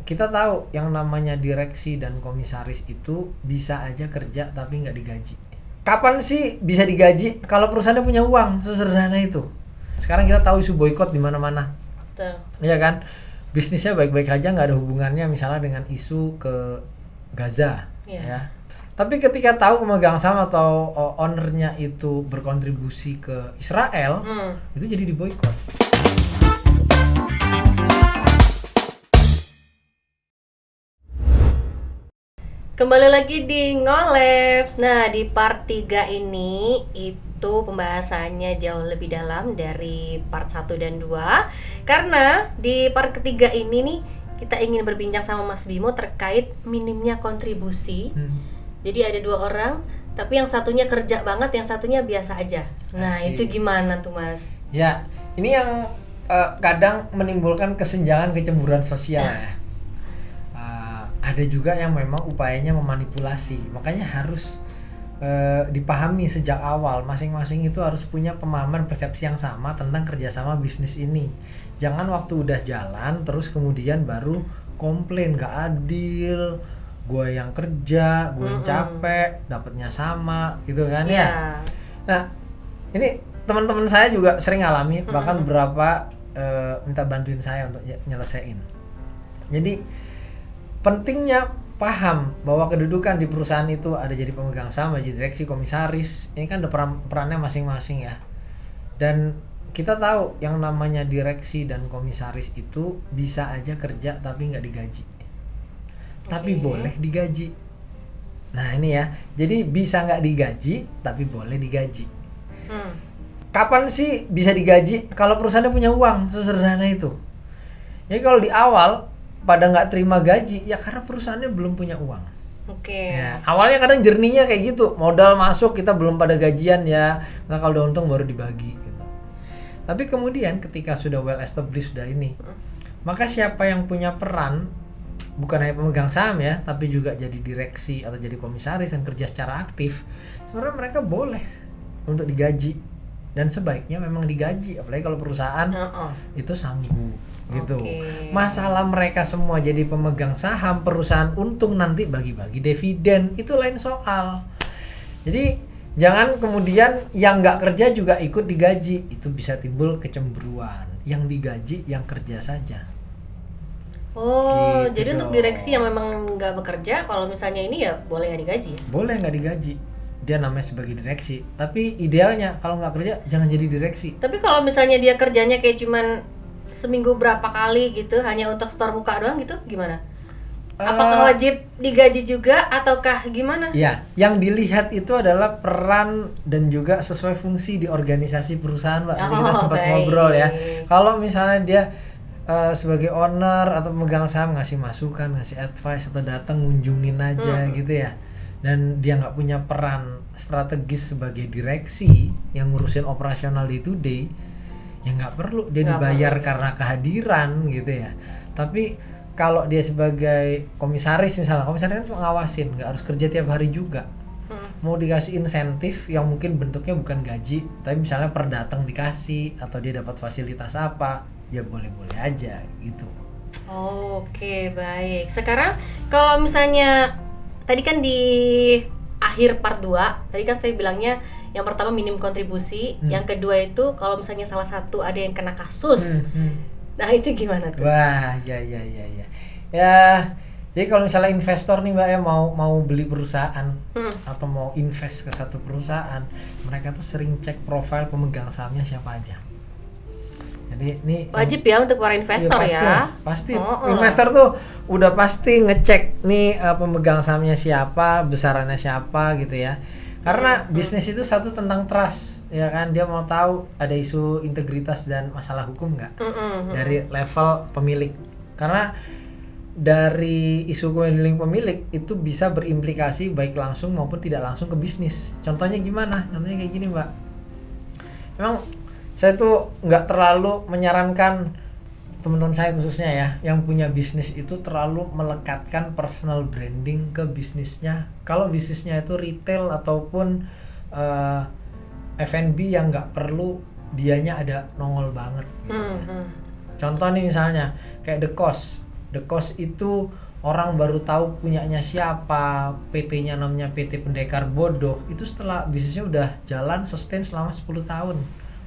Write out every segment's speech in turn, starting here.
kita tahu yang namanya direksi dan komisaris itu bisa aja kerja tapi nggak digaji. Kapan sih bisa digaji? Kalau perusahaannya punya uang, sesederhana itu. Sekarang kita tahu isu boykot di mana-mana. Betul. Iya kan? Bisnisnya baik-baik aja, nggak ada hubungannya misalnya dengan isu ke Gaza. Iya. Ya. Tapi ketika tahu pemegang saham atau ownernya itu berkontribusi ke Israel, itu jadi diboykot. Kembali lagi di Ngolabs. Nah, di part 3 ini itu pembahasannya jauh lebih dalam dari part 1 dan 2. Karena di part ketiga ini nih kita ingin berbincang sama Mas Bimo terkait minimnya kontribusi. Jadi ada 2 orang, tapi yang satunya kerja banget, yang satunya biasa aja. Nah, Asik. itu gimana tuh, Mas? Ya, ini yang kadang menimbulkan kesenjangan kecemburuan sosial ya. Ada juga yang memang upayanya memanipulasi, makanya harus dipahami sejak awal. Masing-masing itu harus punya pemahaman persepsi yang sama tentang kerjasama bisnis ini. Jangan waktu udah jalan terus kemudian baru komplain gak adil, gue yang kerja, gue yang capek, dapatnya sama, gitu kan ya. Nah, ini teman-teman saya juga sering alami, bahkan beberapa minta bantuin saya untuk nyelesain. Jadi pentingnya paham bahwa kedudukan di perusahaan itu ada jadi pemegang saham, jadi direksi, komisaris. Ini kan ada perannya masing-masing ya. Dan kita tahu yang namanya direksi dan komisaris itu bisa aja kerja tapi nggak digaji. Tapi boleh digaji. Nah ini ya, jadi bisa nggak digaji tapi boleh digaji. Kapan sih bisa digaji? Kalau perusahaannya punya uang, sesederhana itu. Jadi kalau di awal pada nggak terima gaji ya karena perusahaannya belum punya uang. Ya, awalnya kadang jernihnya kayak gitu, modal masuk kita belum pada gajian ya, nah kalau udah untung baru dibagi gitu. Tapi kemudian ketika sudah well established sudah ini, maka siapa yang punya peran bukan hanya pemegang saham ya, tapi juga jadi direksi atau jadi komisaris dan kerja secara aktif, sebenarnya mereka boleh untuk digaji dan sebaiknya memang digaji, apalagi kalau perusahaan itu sanggup. Gitu. Masalah mereka semua jadi pemegang saham, perusahaan untung nanti bagi-bagi dividen, itu lain soal. Jadi jangan kemudian yang nggak kerja juga ikut digaji, itu bisa timbul kecemburuan. Yang digaji yang kerja saja. Gitu jadi untuk dong. direksi yang memang nggak bekerja, kalau misalnya ini ya boleh nggak digaji? Boleh nggak digaji, dia namanya sebagai direksi. Tapi idealnya kalau nggak kerja jangan jadi direksi. Tapi kalau misalnya dia kerjanya kayak cuman seminggu berapa kali gitu, hanya untuk store muka doang gitu, gimana? Apakah wajib digaji juga ataukah gimana? Ya, yang dilihat itu adalah peran dan juga sesuai fungsi di organisasi perusahaan, Mbak. Tadi kita sempat ngobrol ya. Kalau misalnya dia sebagai owner atau pemegang saham ngasih masukan, ngasih advice atau datang ngunjungin aja gitu ya. Dan dia nggak punya peran strategis sebagai direksi yang ngurusin operasional day to day, ya nggak perlu dia dibayar karena kehadiran gitu ya. Tapi kalau dia sebagai komisaris misalnya, komisaris kan cuma ngawasin, nggak harus kerja tiap hari juga. Mau dikasih insentif yang mungkin bentuknya bukan gaji, tapi misalnya per datang dikasih atau dia dapat fasilitas apa, ya boleh-boleh aja gitu. Oke, baik. Sekarang kalau misalnya tadi kan di akhir part 2, tadi kan saya bilangnya yang pertama minim kontribusi, yang kedua itu kalau misalnya salah satu ada yang kena kasus. Nah, itu gimana tuh? Wah, ya. Ya, jadi kalau misalnya investor nih Mbak ya mau beli perusahaan atau mau invest ke satu perusahaan, mereka tuh sering cek profil pemegang sahamnya siapa aja. Jadi ini wajib ya untuk para investor ya. Pasti. Investor tuh udah pasti ngecek nih pemegang sahamnya siapa, besarannya siapa gitu ya. Karena bisnis itu satu tentang trust, ya kan, dia mau tahu ada isu integritas dan masalah hukum nggak dari level pemilik. Karena dari isu kepemilikan pemilik itu bisa berimplikasi baik langsung maupun tidak langsung ke bisnis. Contohnya gimana? Contohnya kayak gini Mbak. Memang saya tuh nggak terlalu menyarankan teman-teman saya khususnya ya yang punya bisnis itu terlalu melekatkan personal branding ke bisnisnya. Kalau bisnisnya itu retail ataupun F&B yang nggak perlu dianya ada nongol banget gitu. Contoh nih misalnya kayak The Cost The Cost itu orang baru tahu punyanya siapa, PT-nya namanya PT Pendekar Bodoh. Itu setelah bisnisnya udah jalan sustain selama 10 tahun.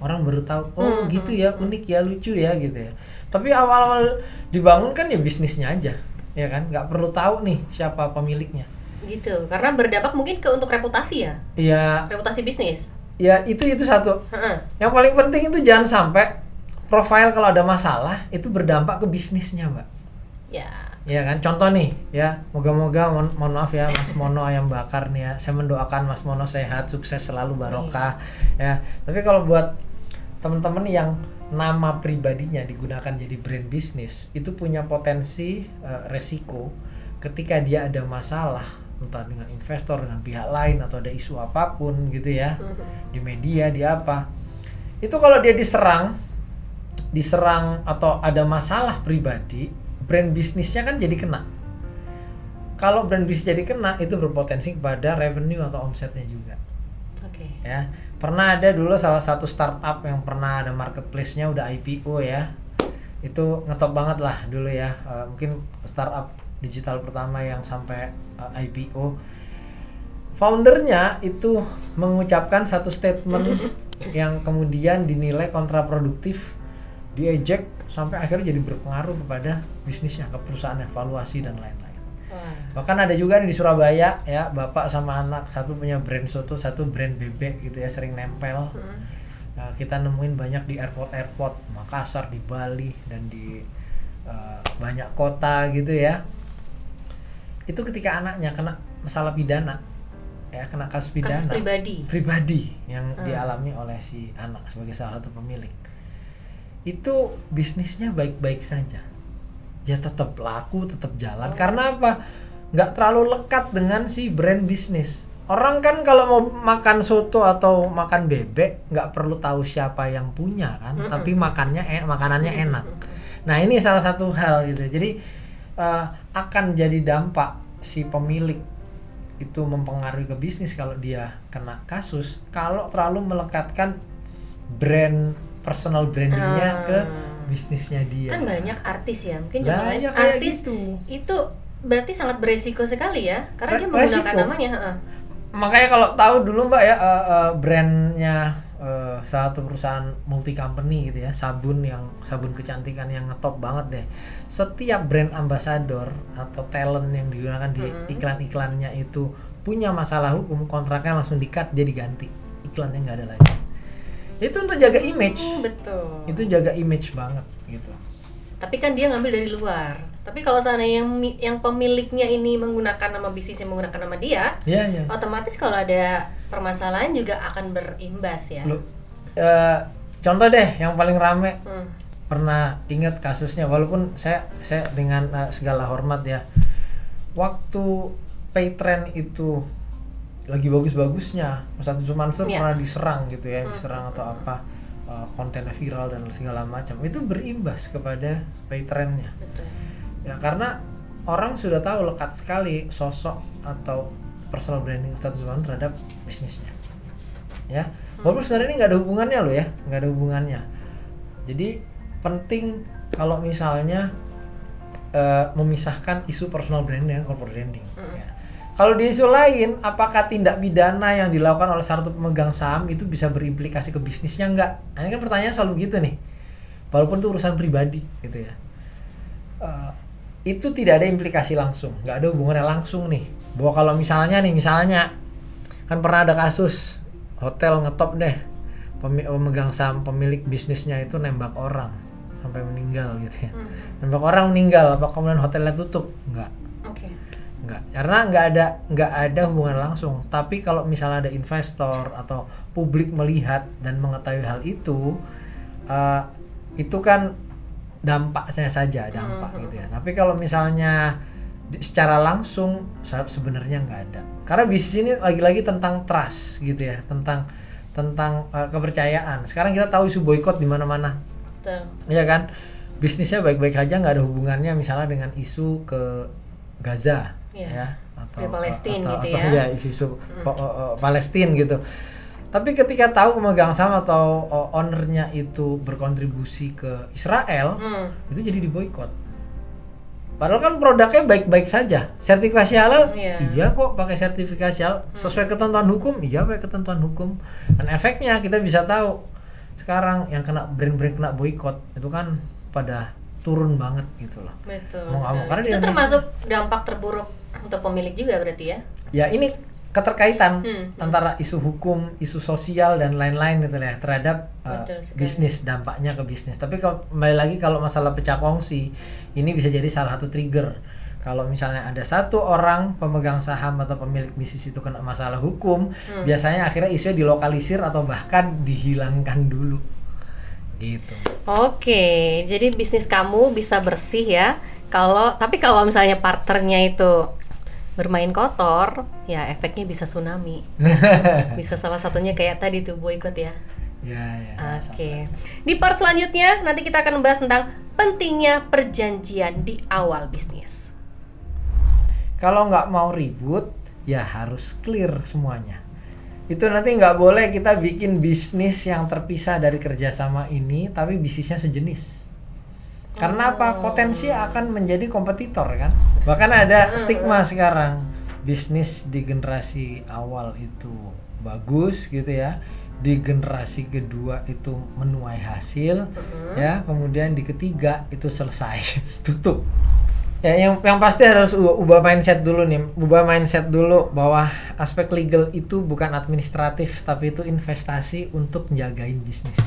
Orang baru tahu, oh gitu ya, unik ya, lucu ya gitu ya. Tapi awal-awal dibangun kan ya bisnisnya aja, ya kan? Nggak perlu tahu nih siapa pemiliknya. Gitu, karena berdampak mungkin untuk reputasi ya? Iya. Reputasi bisnis? Ya itu satu. Yang paling penting itu jangan sampai profile kalau ada masalah itu berdampak ke bisnisnya, Mbak. Ya. Ya kan, contoh nih ya, moga-moga mohon maaf ya Mas Mono ayam bakar nih ya, saya mendoakan Mas Mono sehat, sukses selalu, barokah ya. Tapi kalau buat teman-teman yang nama pribadinya digunakan jadi brand bisnis, itu punya potensi resiko ketika dia ada masalah, entah dengan investor, dengan pihak lain, atau ada isu apapun gitu ya, di media, di apa, itu kalau dia diserang atau ada masalah pribadi, brand bisnisnya kan jadi kena. Kalau brand bisnis jadi kena, itu berpotensi kepada revenue atau omsetnya juga. Oke. Ya, pernah ada dulu salah satu startup yang pernah ada marketplace-nya udah IPO ya, itu ngetop banget lah dulu ya, mungkin startup digital pertama yang sampai IPO. Foundernya itu mengucapkan satu statement yang kemudian dinilai kontraproduktif, diejek, sampai akhirnya jadi berpengaruh kepada bisnisnya, ke perusahaan, evaluasi dan lain-lain. Bahkan ada juga nih di Surabaya ya, bapak sama anak, satu punya brand soto, satu brand bebek gitu ya, sering nempel. Kita nemuin banyak di airport Makassar, di Bali, dan di banyak kota gitu ya. Itu ketika anaknya kena masalah pidana ya, kena kasus pidana, kasus pribadi yang dialami oleh si anak sebagai salah satu pemilik, itu bisnisnya baik-baik saja ya, tetap laku, tetap jalan. Karena apa? Nggak terlalu lekat dengan si brand bisnis. Orang kan kalau mau makan soto atau makan bebek nggak perlu tahu siapa yang punya kan, tapi makanannya enak. Nah ini salah satu hal gitu. Jadi akan jadi dampak si pemilik itu mempengaruhi ke bisnis kalau dia kena kasus, kalau terlalu melekatkan brand, personal brandingnya ke bisnisnya dia. Kan banyak artis ya, mungkin juga banyak artis gitu. Itu berarti sangat beresiko sekali ya, karena dia menggunakan namanya. Makanya kalau tahu dulu Mbak ya, brandnya salah satu perusahaan multi company gitu ya, sabun kecantikan yang ngetop banget deh. Setiap brand ambassador atau talent yang digunakan di iklan-iklannya itu punya masalah hukum, kontraknya langsung di-cut, dia diganti, iklannya nggak ada lagi. Itu untuk jaga image. Betul. Itu jaga image banget gitu. Tapi kan dia ngambil dari luar. Tapi kalau seandainya yang pemiliknya ini menggunakan nama bisnisnya, menggunakan nama dia, otomatis kalau ada permasalahan juga akan berimbas ya. Contoh deh yang paling rame, pernah ingat kasusnya, walaupun saya dengan segala hormat ya, waktu Paytrend itu lagi bagus-bagusnya, Ustadz Mansur pernah diserang gitu ya, diserang atau apa, kontennya viral dan segala macam, itu berimbas kepada Paytrendnya. Ya karena orang sudah tahu lekat sekali sosok atau personal branding Ustadz Mansur terhadap bisnisnya. Ya, walaupun sebenarnya ini nggak ada hubungannya loh ya, nggak ada hubungannya. Jadi penting kalau misalnya memisahkan isu personal branding dengan corporate branding. Ya. Kalau di isu lain, apakah tindak pidana yang dilakukan oleh satu pemegang saham itu bisa berimplikasi ke bisnisnya nggak? Nah, ini kan pertanyaan selalu gitu nih. Walaupun itu urusan pribadi gitu ya. Itu tidak ada implikasi langsung, nggak ada hubungannya langsung nih. Bahwa kalau misalnya kan pernah ada kasus hotel ngetop deh, pemegang saham pemilik bisnisnya itu nembak orang sampai meninggal gitu ya. Nembak orang meninggal, apa kemudian hotelnya tutup? Enggak. Enggak, karena nggak ada hubungan langsung. Tapi kalau misalnya ada investor atau publik melihat dan mengetahui hal itu kan dampaknya saja, gitu ya. Tapi kalau misalnya secara langsung sebenarnya nggak ada. Karena bisnis ini lagi-lagi tentang trust gitu ya, tentang kepercayaan. Sekarang kita tahu isu boykot di mana-mana. Betul. Iya kan? Bisnisnya baik-baik aja, nggak ada hubungannya misalnya dengan isu ke Gaza ya atau Palestina gitu ya. Isu Palestina gitu. Tapi ketika tahu pemegang saham atau ownernya itu berkontribusi ke Israel, itu jadi diboykot. Padahal kan produknya baik-baik saja. Sertifikasi halal, Iya. iya kok pakai sertifikasi halal. Sesuai ketentuan hukum, iya pakai ketentuan hukum. Dan efeknya kita bisa tahu. Sekarang yang kena brand-brand kena boykot itu kan pada turun banget gitu loh. Betul. Mau nggak mau, betul. karena di Itu Indonesia- termasuk dampak terburuk untuk pemilik juga berarti ya? Ya ini keterkaitan Hmm. antara isu hukum, isu sosial dan lain-lain gitu ya terhadap Betul sekali. bisnis, dampaknya ke bisnis. Tapi kembali lagi kalau masalah pecah kongsi, ini bisa jadi salah satu trigger. Kalau misalnya ada satu orang pemegang saham atau pemilik bisnis itu kena masalah hukum, biasanya akhirnya isunya dilokalisir atau bahkan dihilangkan dulu. Gitu. Oke, jadi bisnis kamu bisa bersih ya. Tapi kalau misalnya partnernya itu bermain kotor, ya efeknya bisa tsunami. Bisa salah satunya kayak tadi tuh boykot ya. Ya, ya. Oke. Di part selanjutnya nanti kita akan membahas tentang pentingnya perjanjian di awal bisnis. Kalau nggak mau ribut, ya harus clear semuanya. Itu nanti nggak boleh kita bikin bisnis yang terpisah dari kerjasama ini, tapi bisnisnya sejenis. Karena apa? Potensi akan menjadi kompetitor kan. Bahkan ada stigma sekarang, bisnis di generasi awal itu bagus gitu ya. Di generasi kedua itu menuai hasil, ya. Kemudian di ketiga itu selesai, tutup. Ya, yang pasti harus ubah mindset dulu nih. Ubah mindset dulu bahwa aspek legal itu bukan administratif, tapi itu investasi untuk menjagain bisnis.